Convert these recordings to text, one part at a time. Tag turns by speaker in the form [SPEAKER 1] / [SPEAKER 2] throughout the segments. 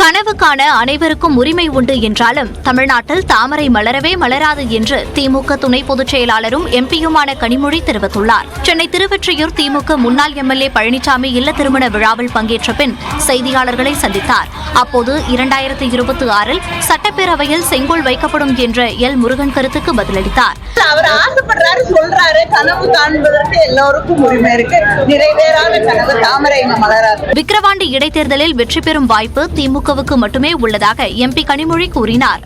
[SPEAKER 1] கனவு காண அனைவருக்கும் உரிமை உண்டு என்றாலும் தமிழ்நாட்டில் தாமரை மலரவே மலராது என்று திமுக துணை பொதுச் செயலாளரும் எம்பியுமான கனிமொழி தெரிவித்துள்ளார். சென்னை திருவொற்றியூர் திமுக முன்னாள் எம்எல்ஏ பழனிசாமி இல்ல திருமண விழாவில் பங்கேற்ற பின் செய்தியாளர்களை சந்தித்தார். அப்போது 2026 சட்டப்பேரவையில் செங்கோல் வைக்கப்படும் என்ற எல் முருகன் கருத்துக்கு பதிலளித்தார்.
[SPEAKER 2] அவர் ஆசைப்படுறாரு, சொல்றாரு, கனவு காண்பதற்கு எல்லோருக்கும் உரிமை இருக்கு. நிறைவேறாத கனவு தாமரை மலராது.
[SPEAKER 1] விக்கிரவாண்டி இடைத்தேர்தலில் வெற்றி பெறும் வாய்ப்பு திமுகவுக்கு மட்டுமே உள்ளதாக எம்பி கனிமொழி கூறினார்.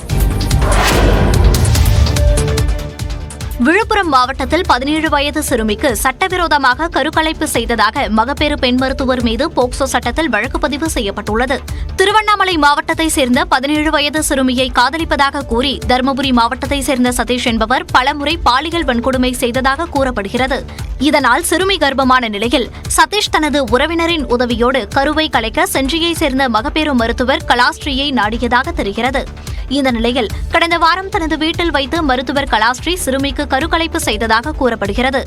[SPEAKER 1] விழுப்புரம் மாவட்டத்தில் 17 வயது சிறுமிக்கு சட்டவிரோதமாக கருக்கலைப்பு செய்ததாக மகப்பேறு பெண் மருத்துவர் மீது போக்சோ சட்டத்தில் வழக்கு பதிவு செய்யப்பட்டுள்ளது. திருவண்ணாமலை மாவட்டத்தைச் சேர்ந்த 17 வயது சிறுமியை காதலிப்பதாக கூறி தருமபுரி மாவட்டத்தைச் சேர்ந்த சதீஷ் என்பவர் பலமுறை பாலியல் வன்கொடுமை செய்ததாக கூறப்படுகிறது. இதனால் சிறுமி கர்ப்பமான நிலையில் சதீஷ் தனது உறவினரின் உதவியோடு கருவை கலைக்க செஞ்சியைச் சேர்ந்த மகப்பேறு மருத்துவர் கலாஸ்ரீயை நாடியதாக தெரிகிறது. இந்த நிலையில் கடந்த வாரம் தனது வீட்டில் வைத்து மருத்துவர் கலாஸ்ரீ சிறுமிக்கு கருக்கலைப்பு செய்ததாக கூறப்படுகிறது.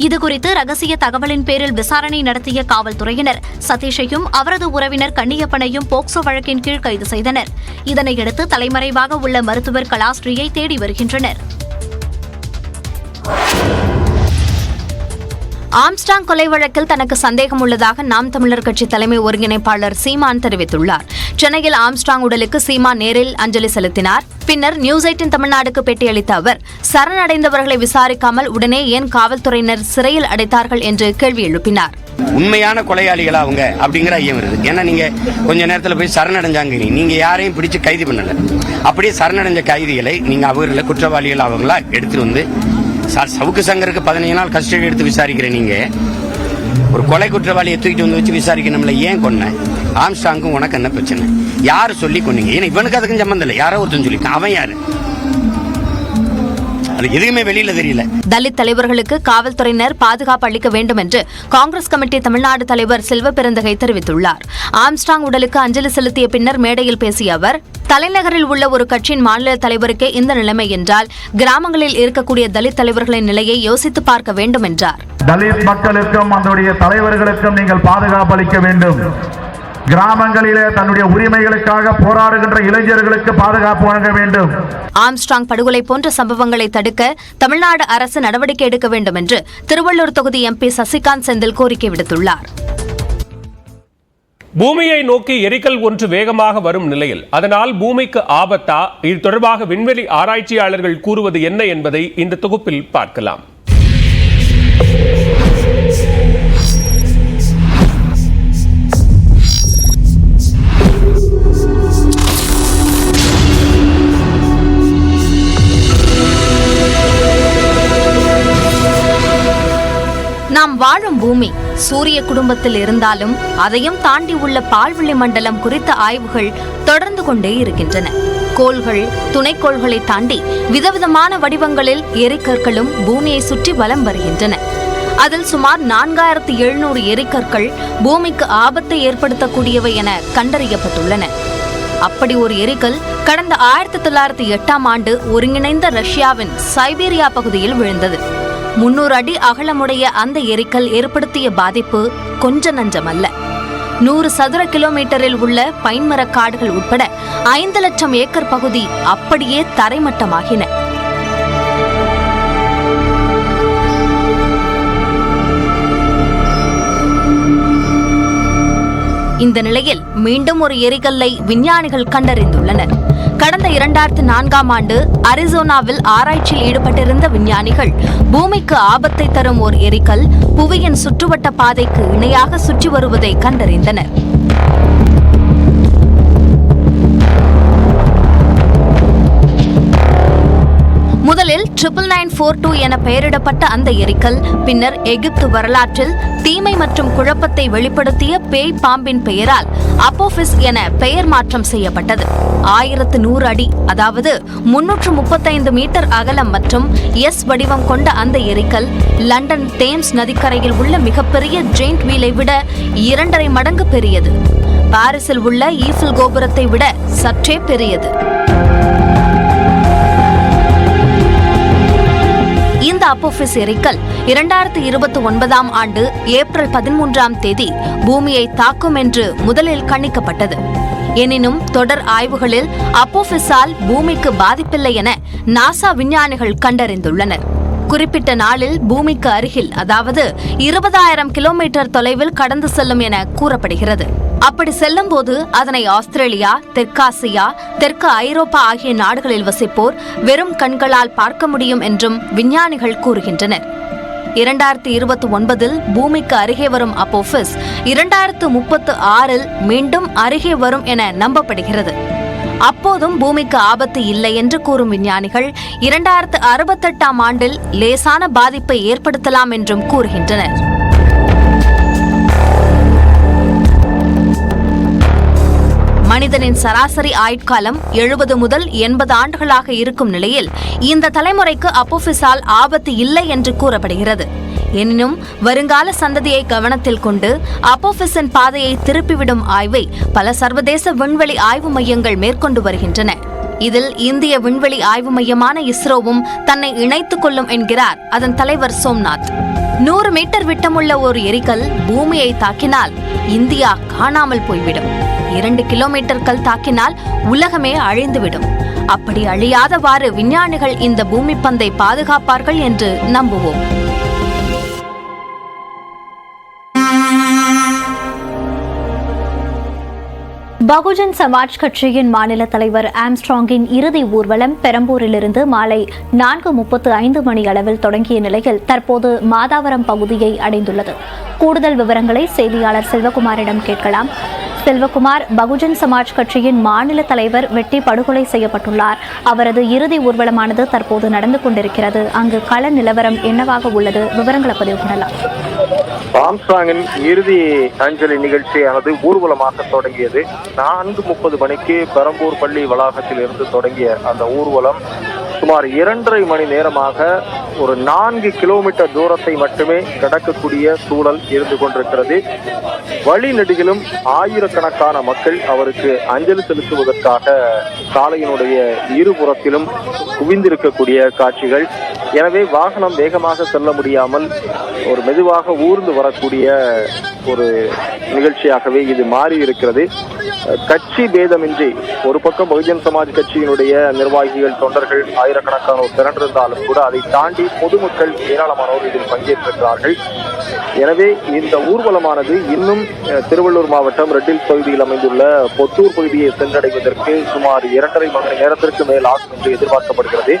[SPEAKER 1] இதுகுறித்து ரகசிய தகவலின் பேரில் விசாரணை நடத்திய காவல்துறையினர் சதீஷையும் அவரது உறவினர் கண்ணியப்பனையும் போக்சோ வழக்கின் கீழ் கைது செய்தனர். இதனையடுத்து தலைமறைவாக உள்ள மருத்துவர் கலாஸ்ரீயை தேடி வருகின்றனர். ஆம்ஸ்ட்ராங் கொலை வழக்கில் தனக்கு சந்தேகம் உள்ளதாக நாம் தமிழர் கட்சி தலைமை ஒருங்கிணைப்பாளர் சீமான் தெரிவித்துள்ளார். சென்னையில் ஆம்ஸ்ட்ராங் உடலுக்கு சீமான் நேரில் அஞ்சலி செலுத்தினார். பின்னர் நியூஸ் 18 தமிழ்நாடுக்கு பேட்டியளித்த அவர் சரணடைந்தவர்களை விசாரிக்காமல் உடனே ஏன் காவல்துறையினர் சிறையில் அடைத்தார்கள் என்று கேள்வி எழுப்பினார்.
[SPEAKER 3] உண்மையான கொலையாளிகளா அவங்க அப்படிங்கிற ஐயம் வருது. ஏன்னா நீங்க கொஞ்ச நேரத்தில் போய் சரணடைஞ்சாங்க, நீங்க யாரையும் பிடிச்சு கைது பண்ணல. அப்படியே சரணடைஞ்ச கைதிகளை நீங்க அவர்களை குற்றவாளிகள் அவங்களா எடுத்துட்டு வந்து சவுக்கு சங்கருக்கு 15 நாள் கஸ்டடி எடுத்து விசாரிக்கிற நீங்க ஒரு கொலை குற்றவாளியை தூக்கிட்டு வந்து வச்சு விசாரிக்கணும்ல. ஏன் கொன்ன? ஆம்ஸ்ட்ராங்கும் உனக்கு என்ன பிரச்சனை? யாரு சொல்லி கொன்னீங்க? ஏன்னா இவனுக்கு அதுக்கும் சம்பந்தம் இல்லை, யாரோ ஒருத்தன் சொல்லிட்டான். அவன் யாரு? எதுவுமே வெளியில தெரியல.
[SPEAKER 1] தலித் தலைவர்களுக்கு காவல்துறையினர் பாதுகாப்பு அளிக்க வேண்டும் என்று காங்கிரஸ் கமிட்டி தமிழ்நாடு தலைவர் செல்வ பெருந்தகை தெரிவித்துள்ளார். ஆம்ஸ்ட்ராங் உடலுக்கு அஞ்சலி செலுத்திய பின்னர் மேடையில் பேசிய அவர், தலைநகரில் உள்ள ஒரு கட்சியின் மாநில தலைவருக்கே இந்த நிலைமை என்றால் கிராமங்களில் இருக்கக்கூடிய தலித் தலைவர்களின் நிலையை யோசித்து பார்க்க வேண்டும் என்றார்.
[SPEAKER 4] தலித் மக்களுக்கும் அதனுடைய தலைவர்களுக்கும் நீங்கள் பாதுகாப்பு அளிக்க வேண்டும். கிராமங்களிலே தன்னுடைய உரிமைகளுக்காக போராடுகின்ற இளைஞர்களுக்கு பாதுகாப்பு வழங்க வேண்டும்.
[SPEAKER 1] ஆம்ஸ்ட்ராங் படுகொலை போன்ற சம்பவங்களை தடுக்க தமிழ்நாடு அரசு நடவடிக்கை எடுக்க வேண்டும் என்று திருவள்ளூர் தொகுதி எம்பி சசிகாந்த் செந்தில் கோரிக்கை விடுத்துள்ளார்.
[SPEAKER 5] பூமியை நோக்கி எரிக்கல் ஒன்று வேகமாக வரும் நிலையில் அதனால் பூமிக்கு ஆபத்தா? இது தொடர்பாக விண்வெளி ஆராய்ச்சியாளர்கள் கூறுவது என்ன என்பதை இந்த தொகுப்பில் பார்க்கலாம்.
[SPEAKER 1] நாம் வாழும் பூமி சூரிய குடும்பத்தில் இருந்தாலும் அதையும் தாண்டி உள்ள பால்வெளி மண்டலம் குறித்த ஆய்வுகள் தொடர்ந்து கொண்டே இருக்கின்றன. கோள்கள், துணைக்கோள்களை தாண்டி விதவிதமான வடிவங்களில் எரிக்கற்களும் பூமியை சுற்றி வலம் வருகின்றன. அதில் சுமார் 4700 எரிக்கற்கள் பூமிக்கு ஆபத்தை ஏற்படுத்தக்கூடியவை என கண்டறியப்பட்டுள்ளன. அப்படி ஒரு எரிக்கல் கடந்த 1908ஆம் ஆண்டு ஒருங்கிணைந்த ரஷ்யாவின் சைபீரியா பகுதியில் விழுந்தது. 300 அடி அகலமுடைய அந்த எரிக்கல் ஏற்படுத்திய பாதிப்பு கொஞ்ச நஞ்சமல்ல. 100 சதுர கிலோமீட்டரில் உள்ள பைன்மர காடுகள் உட்பட 5 லட்சம் ஏக்கர் பகுதி அப்படியே தரைமட்டமாகின. இந்த நிலையில் மீண்டும் ஒரு எரிகல்லை விஞ்ஞானிகள் கண்டறிந்துள்ளனர். கடந்த 2004ஆம் ஆண்டு அரிசோனாவில் ஆராய்ச்சியில் ஈடுபட்டிருந்த விஞ்ஞானிகள் பூமிக்கு ஆபத்தை தரும் ஓர் எரிகல் புவியின் சுற்றுவட்ட பாதைக்கு இணையாக சுற்றி வருவதை கண்டறிந்தனர். முதலில் 99942 என பெயரிடப்பட்ட அந்த எரிக்கல் பின்னர் எகிப்து வரலாற்றில் தீமை மற்றும் குழப்பத்தை வெளிப்படுத்திய பேய் பாம்பின் பெயரால் அப்போபிஸ் என பெயர் மாற்றம் செய்யப்பட்டது. 1100 அடி அதாவது 335 மீட்டர் அகலம் மற்றும் எஸ் வடிவம் கொண்ட அந்த எரிக்கல் லண்டன் தேம்ஸ் நதிக்கரையில் உள்ள மிகப்பெரிய ஜெயிண்ட் வீலை விட 2.5 மடங்கு பெரியது. பாரிஸில் உள்ள ஈஃபில் கோபுரத்தை விட சற்றே பெரியது. இந்த அப்போபிஸ் எரிக்கல் 2029ஆம் ஆண்டு ஏப்ரல் 13ஆம் தேதி பூமியை தாக்கும் என்று முதலில் கணிக்கப்பட்டது. எனினும் தொடர் ஆய்வுகளில் அப்போபிஸால் பூமிக்கு பாதிப்பில்லை என நாசா விஞ்ஞானிகள் கண்டறிந்துள்ளனர். குறிப்பிட்ட நாளில் பூமிக்கு அருகில், அதாவது 20,000 கிலோமீட்டர் தொலைவில் கடந்து செல்லும் என கூறப்படுகிறது. அப்படி செல்லும் போது அதனை ஆஸ்திரேலியா, தெற்காசியா, தெற்கு ஐரோப்பா ஆகிய நாடுகளில் வசிப்போர் வெறும் கண்களால் பார்க்க முடியும் என்றும் விஞ்ஞானிகள் கூறுகின்றனர். 2029 பூமிக்கு அருகே வரும் அப்போபிஸ் 2036 மீண்டும் அருகே வரும் என நம்பப்படுகிறது. அப்போதும் பூமிக்கு ஆபத்து இல்லை என்று கூறும் விஞ்ஞானிகள் 2068 ஆண்டில் லேசான பாதிப்பை ஏற்படுத்தலாம் என்றும் கூறுகின்றனர். மனிதனின் சராசரி ஆயுட்காலம் 70 முதல் 80 ஆண்டுகளாக இருக்கும் நிலையில் இந்த தலைமுறைக்கு அப்போபிஸால் ஆபத்து இல்லை என்று கூறப்படுகிறது. எனினும் வருங்கால சந்ததியை கவனத்தில் கொண்டு அப்போபிஸின் பாதையை திருப்பிவிடும் ஆய்வை பல சர்வதேச விண்வெளி ஆய்வு மையங்கள் மேற்கொண்டு வருகின்றன. இதில் இந்திய விண்வெளி ஆய்வு மையமான இஸ்ரோவும் தன்னை இணைத்துக் கொள்ளும் என்கிறார் அதன் தலைவர் சோம்நாத். 100 மீட்டர் விட்டமுள்ள ஒரு எரிகல் பூமியை தாக்கினால் இந்தியா காணாமல் போய்விடும். 2 கிலோமீட்டர் கல் தாக்கினால் உலகமே அழிந்துவிடும். அப்படி அழியாதவாறு விஞ்ஞானிகள் இந்த பூமி பந்தை பாதுகாப்பார்கள் என்று நம்புவோம்.
[SPEAKER 6] பகுஜன் சமாஜ் கட்சியின் மாநில தலைவர் ஆம்ஸ்ட்ராங்கின் இறுதி ஊர்வலம் பெரம்பூரிலிருந்து மாலை 4:35 மணி அளவில் தொடங்கிய நிலையில் தற்போது மாதாவரம் பகுதியை அடைந்துள்ளது. கூடுதல் விவரங்களை செய்தியாளர் செல்வகுமாரிடம் கேட்கலாம். செல்வகுமார், பகுஜன் சமாஜ் கட்சியின் மாநில தலைவர் வெட்டி படுகொலை செய்யப்பட்டுள்ளார். அவரது இறுதி ஊர்வலமானது தற்போது நடந்து கொண்டிருக்கிறது. அங்கு கள நிலவரம் என்னவாக உள்ளது? விவரங்களை பதிவு பண்ணலாம்.
[SPEAKER 7] ஆம்ஸ்ட்ராங்கின் இறுதி அஞ்சலி நிகழ்ச்சியானது ஊர்வலமாக தொடங்கியது. 4:30 மணிக்கு பெரம்பூர் பள்ளி வளாகத்தில் இருந்து தொடங்கிய அந்த ஊர்வலம் சுமார் 2.5 மணி நேரமாக ஒரு 4 கிலோமீட்டர் தூரத்தை மட்டுமே கடக்கக்கூடிய சூழல் இருந்து கொண்டிருக்கிறது. வழிநெடுகிலும் ஆயிரக்கணக்கான மக்கள் அவருக்கு அஞ்சலி செலுத்துவதற்காக சாலையினுடைய இருபுறத்திலும் குவிந்திருக்கக்கூடிய காட்சிகள். எனவே வாகனம் வேகமாக செல்ல முடியாமல் ஒரு மெதுவாக ஊர்ந்து வரக்கூடிய ஒரு நிகழ்ச்சியாகவே இது மாறி இருக்கிறது. கட்சி பேதமின்றி ஒரு பக்கம் பகுஜன் சமாஜ் கட்சியினுடைய நிர்வாகிகள், தொண்டர்கள் ஆயிரக்கணக்கானோர் திரண்டிருந்தாலும் கூட அதை தாண்டி பொதுமக்கள் ஏராளமானோர் இதில் பங்கேற்றிருக்கிறார்கள். எனவே இந்த ஊர்வலமானது இன்னும் திருவள்ளூர் மாவட்டம் ரெட்டில்ஸ் பகுதியில் அமைந்துள்ள பொத்தூர் பகுதியை சென்றடைவதற்கு சுமார் 2.5 மணி நேரத்திற்கு மேல் ஆகும் என்று எதிர்பார்க்கப்படுகிறது.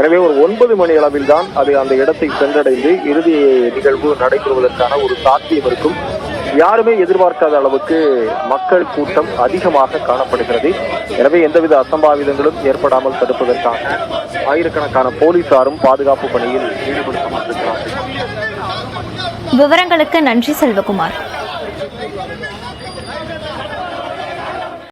[SPEAKER 7] எனவே ஒரு 9 மணி அளவில் தான் அது அந்த இடத்தை சென்றடைந்து இறுதி நிகழ்வு நடைபெறுவதற்கான ஒரு சாத்தியம் இருக்கும். யாருமே எதிர்பார்க்காத அளவுக்கு மக்கள் கூட்டம் அதிகமாக காணப்படுகிறது. எனவே எந்தவித அசம்பாவிதங்களும் ஏற்படாமல் தடுப்பதற்காக ஆயிரக்கணக்கான போலீசாரும் பாதுகாப்பு பணியில் ஈடுபடுத்தப்பட்டிருக்கிறார்கள்.
[SPEAKER 6] விவரங்களுக்கு நன்றி செல்வகுமார்.